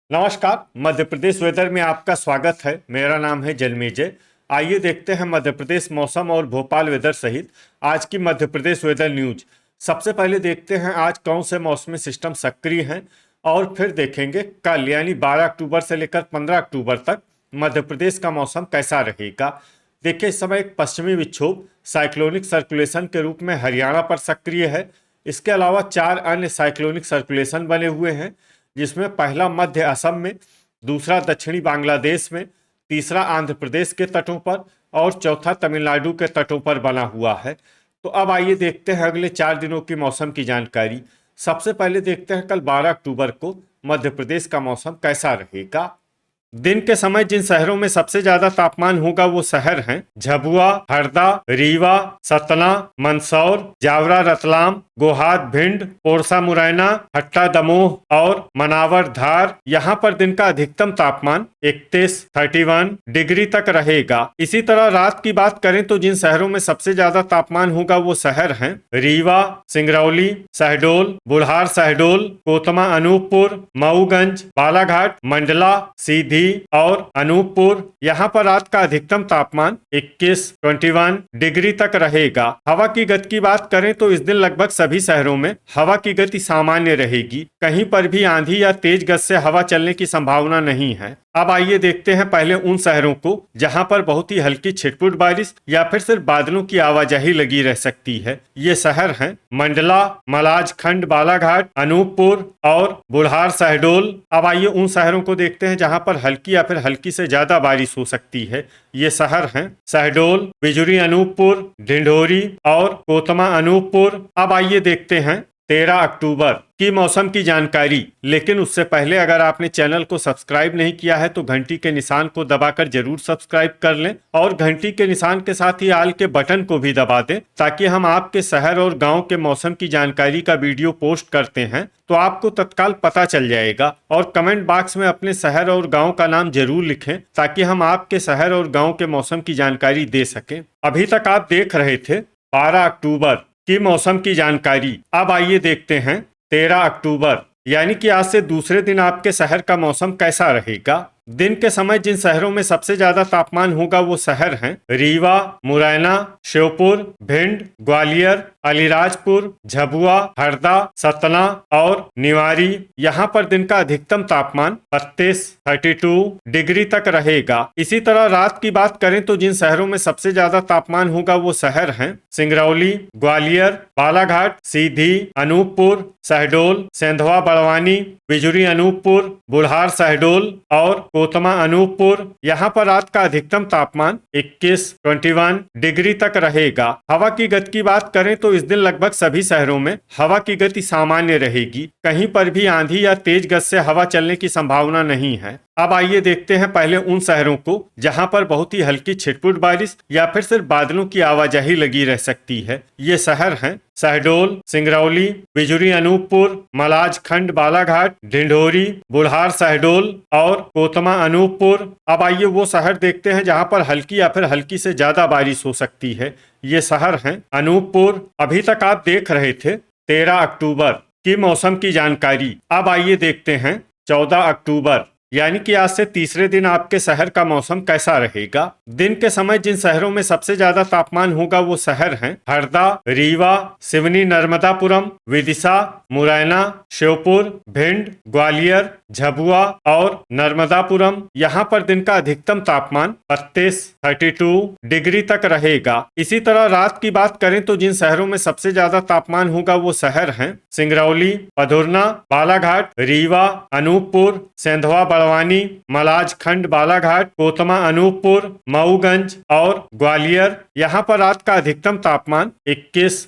नमस्कार। मध्य प्रदेश वेदर में आपका स्वागत है। मेरा नाम है जन्मेजय। आइए देखते हैं मध्य प्रदेश मौसम और भोपाल वेदर सहित आज की मध्य प्रदेश वेदर न्यूज। सबसे पहले देखते हैं आज कौन से मौसमी सिस्टम सक्रिय हैं और फिर देखेंगे कल यानी 12 अक्टूबर से लेकर 15 अक्टूबर तक मध्य प्रदेश का मौसम कैसा रहेगा। देखिए, इस समय एक पश्चिमी विक्षोभ साइक्लोनिक सर्कुलेशन के रूप में हरियाणा पर सक्रिय है। इसके अलावा 4 अन्य साइक्लोनिक सर्कुलेशन बने हुए हैं, जिसमें पहला मध्य असम में, दूसरा दक्षिणी बांग्लादेश में, तीसरा आंध्र प्रदेश के तटों पर और चौथा तमिलनाडु के तटों पर बना हुआ है। तो अब आइए देखते हैं अगले 4 दिनों की मौसम की जानकारी। सबसे पहले देखते हैं कल 12 अक्टूबर को मध्य प्रदेश का मौसम कैसा रहेगा। दिन के समय जिन शहरों में सबसे ज्यादा तापमान होगा वो शहर हैं झाबुआ, हरदा, रीवा, सतना, मंदसौर, जावरा, रतलाम, गोहाद, भिंड, पोरसा, मुरैना, हट्टा, दमोह और मनावर, धार। यहाँ पर दिन का अधिकतम तापमान 31 डिग्री तक रहेगा। इसी तरह रात की बात करें तो जिन शहरों में सबसे ज्यादा तापमान होगा वो शहर हैं रीवा, सिंगरौली, शहडोल, बुढ़ार शहडोल, कोतमा, अनूपपुर, मऊगंज, बालाघाट, मंडला, सीधी और अनूपपुर। यहाँ पर रात का अधिकतम तापमान 21 डिग्री तक रहेगा। हवा की गति की बात करें तो इस दिन लगभग सभी शहरों में हवा की गति सामान्य रहेगी। कहीं पर भी आंधी या तेज गति से हवा चलने की संभावना नहीं है। अब आइए देखते हैं पहले उन शहरों को जहां पर बहुत ही हल्की छिटपुट बारिश या फिर सिर्फ बादलों की आवाजाही लगी रह सकती है। ये शहर हैं मंडला, मलाजखंड, बालाघाट, अनूपपुर और बुढ़ार शहडोल। अब आइए उन शहरों को देखते हैं जहां पर हल्की या फिर हल्की से ज्यादा बारिश हो सकती है। ये शहर हैं शहडोल, बिजुरी, अनूपपुर, ढिंढोरी और कोतमा, अनूपपुर। अब आइए देखते हैं 13 अक्टूबर की मौसम की जानकारी। लेकिन उससे पहले अगर आपने चैनल को सब्सक्राइब नहीं किया है तो घंटी के निशान को दबाकर जरूर सब्सक्राइब कर लें और घंटी के निशान के साथ ही आल के बटन को भी दबा दें, ताकि हम आपके शहर और गांव के मौसम की जानकारी का वीडियो पोस्ट करते हैं तो आपको तत्काल पता चल जाएगा। और कमेंट बॉक्स में अपने शहर और गाँव का नाम जरूर लिखें ताकि हम आपके शहर और गाँव के मौसम की जानकारी दे सकें। अभी तक आप देख रहे थे 12 अक्टूबर की मौसम की जानकारी। अब आइए देखते हैं 13 अक्टूबर यानी कि आज से दूसरे दिन आपके शहर का मौसम कैसा रहेगा। दिन के समय जिन शहरों में सबसे ज्यादा तापमान होगा वो शहर हैं रीवा, मुरैना, श्योपुर, भिंड, ग्वालियर, अलीराजपुर, झाबुआ, हरदा, सतना और निवारी। यहाँ पर दिन का अधिकतम तापमान 32 डिग्री तक रहेगा। इसी तरह रात की बात करें तो जिन शहरों में सबसे ज्यादा तापमान होगा वो शहर हैं सिंगरौली, ग्वालियर, बालाघाट, सीधी, अनूपपुर, शहडोल, सेंधवा, बड़वानी, बिजुरी, अनूपपुर, बुढ़ार शहडोल और कोतमा, अनूपपुर। यहाँ पर रात का अधिकतम तापमान 21 डिग्री तक रहेगा। हवा की गति की बात करें तो इस दिन लगभग सभी शहरों में हवा की गति सामान्य रहेगी। कहीं पर भी आंधी या तेज गति से हवा चलने की संभावना नहीं है। अब आइए देखते हैं पहले उन शहरों को जहां पर बहुत ही हल्की छिटपुट बारिश या फिर सिर्फ बादलों की आवाजाही लगी रह सकती है। ये शहर हैं शहडोल, सिंगरौली, बिजुरी, अनूपपुर, मलाजखंड, बालाघाट, ढिंढोरी, बुढ़ार शहडोल और कोतमा, अनूपपुर। अब आइए वो शहर देखते हैं जहां पर हल्की या फिर हल्की से ज्यादा बारिश हो सकती है। ये शहर हैं अनूपपुर। अभी तक आप देख रहे थे 13 अक्टूबर की मौसम की जानकारी। अब आइए देखते हैं 14 अक्टूबर यानी कि आज से तीसरे दिन आपके शहर का मौसम कैसा रहेगा। दिन के समय जिन शहरों में सबसे ज्यादा तापमान होगा वो शहर हैं हरदा, रीवा, सिवनी, नर्मदापुरम, विदिशा, मुरैना, श्योपुर, भिंड, ग्वालियर, झाबुआ और नर्मदापुरम। यहाँ पर दिन का अधिकतम तापमान 32 डिग्री तक रहेगा। इसी तरह रात की बात करें तो जिन शहरों में सबसे ज्यादा तापमान होगा वो शहर हैं सिंगरौली, पधुरना, बालाघाट, रीवा, अनूपपुर, सेंधवा, बड़वानी, मलाजखंड, बालाघाट, कोतमा, अनूपपुर, मऊगंज और ग्वालियर। यहाँ पर रात का अधिकतम तापमान 21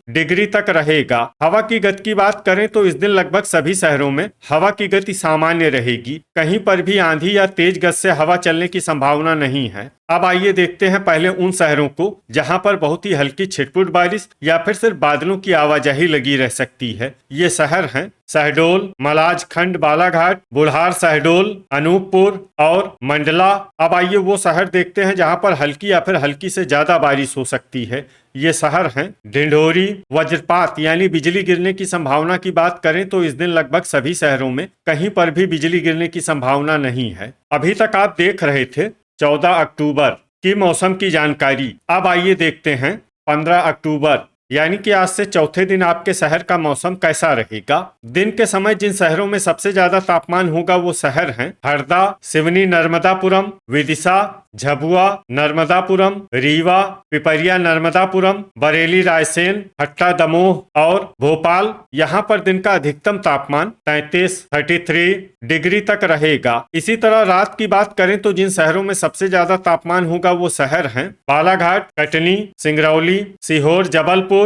डिग्री तक रहेगा। हवा की गति की बात करें तो इस दिन लगभग सभी शहरों में हवा की गति सामान्य रहेगी। कहीं पर भी आंधी या तेज गति से हवा चलने की संभावना नहीं है। अब आइए देखते हैं पहले उन शहरों को जहां पर बहुत ही हल्की छिटपुट बारिश या फिर सिर्फ बादलों की आवाजाही लगी रह सकती है। ये शहर हैं शहडोल, मलाजखंड, बालाघाट, बुढ़ार शहडोल, अनूपपुर और मंडला। अब आइए वो शहर देखते हैं जहां पर हल्की या फिर हल्की से ज्यादा बारिश हो सकती है। ये शहर हैं ढिंढोरी। वज्रपात यानी बिजली गिरने की संभावना की बात करें तो इस दिन लगभग सभी शहरों में कहीं पर भी बिजली गिरने की संभावना नहीं है। अभी तक आप देख रहे थे 14 अक्टूबर की मौसम की जानकारी। अब आइए देखते हैं 15 अक्टूबर यानी कि आज से चौथे दिन आपके शहर का मौसम कैसा रहेगा। दिन के समय जिन शहरों में सबसे ज्यादा तापमान होगा वो शहर हैं हरदा, सिवनी, नर्मदापुरम, विदिशा, झबुआ, नर्मदापुरम, रीवा, पिपरिया, नर्मदापुरम, बरेली, रायसेन, हट्टा, दमोह और भोपाल। यहाँ पर दिन का अधिकतम तापमान 33 डिग्री तक रहेगा। इसी तरह रात की बात करें तो जिन शहरों में सबसे ज्यादा तापमान होगा वो शहर हैं बालाघाट, कटनी, सिंगरौली, सीहोर, जबलपुर,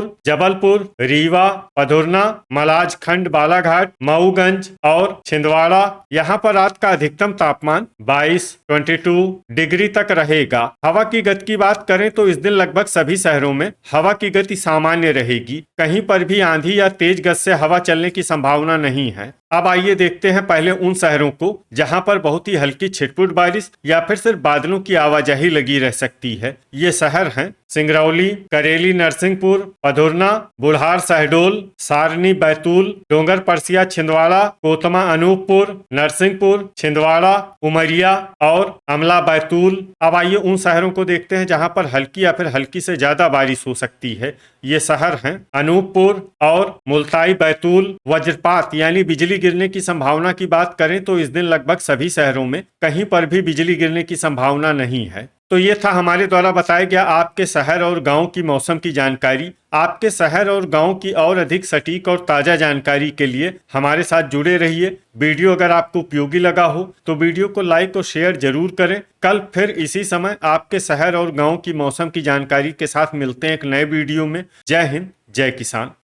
रीवा, पधुरना, मलाजखंड, बालाघाट, मऊगंज और छिंदवाड़ा। यहाँ पर रात का अधिकतम तापमान 22 डिग्री तक रहेगा। हवा की गति की बात करें तो इस दिन लगभग सभी शहरों में हवा की गति सामान्य रहेगी। कहीं पर भी आंधी या तेज गति से हवा चलने की संभावना नहीं है। अब आइए देखते हैं पहले उन शहरों को जहां पर बहुत ही हल्की छिटपुट बारिश या फिर सिर्फ बादलों की आवाजाही लगी रह सकती है। ये शहर हैं सिंगरौली, करेली, नरसिंहपुर, पधुरना, बुढ़ार शहडोल, सारनी, बैतूल, डोंगर परसिया, छिंदवाड़ा, कोतमा, अनूपपुर, नरसिंहपुर, छिंदवाड़ा, उमरिया और अमला, बैतूल। अब आइए उन शहरों को देखते हैं जहां पर हल्की या फिर हल्की से ज्यादा बारिश हो सकती है। ये शहर हैं अनूपपुर और मुल्ताई, बैतूल। वज्रपात यानी बिजली गिरने की संभावना की बात करें तो इस दिन लगभग सभी शहरों में कहीं पर भी बिजली गिरने की संभावना नहीं है। तो ये था हमारे द्वारा बताया गया आपके शहर और गांव की मौसम की जानकारी। आपके शहर और गांव की और अधिक सटीक और ताजा जानकारी के लिए हमारे साथ जुड़े रहिए। वीडियो अगर आपको उपयोगी लगा हो तो वीडियो को लाइक और शेयर जरूर करें। कल फिर इसी समय आपके शहर और गांव की मौसम की जानकारी के साथ मिलते हैं एक नए वीडियो में। जय हिंद, जय किसान।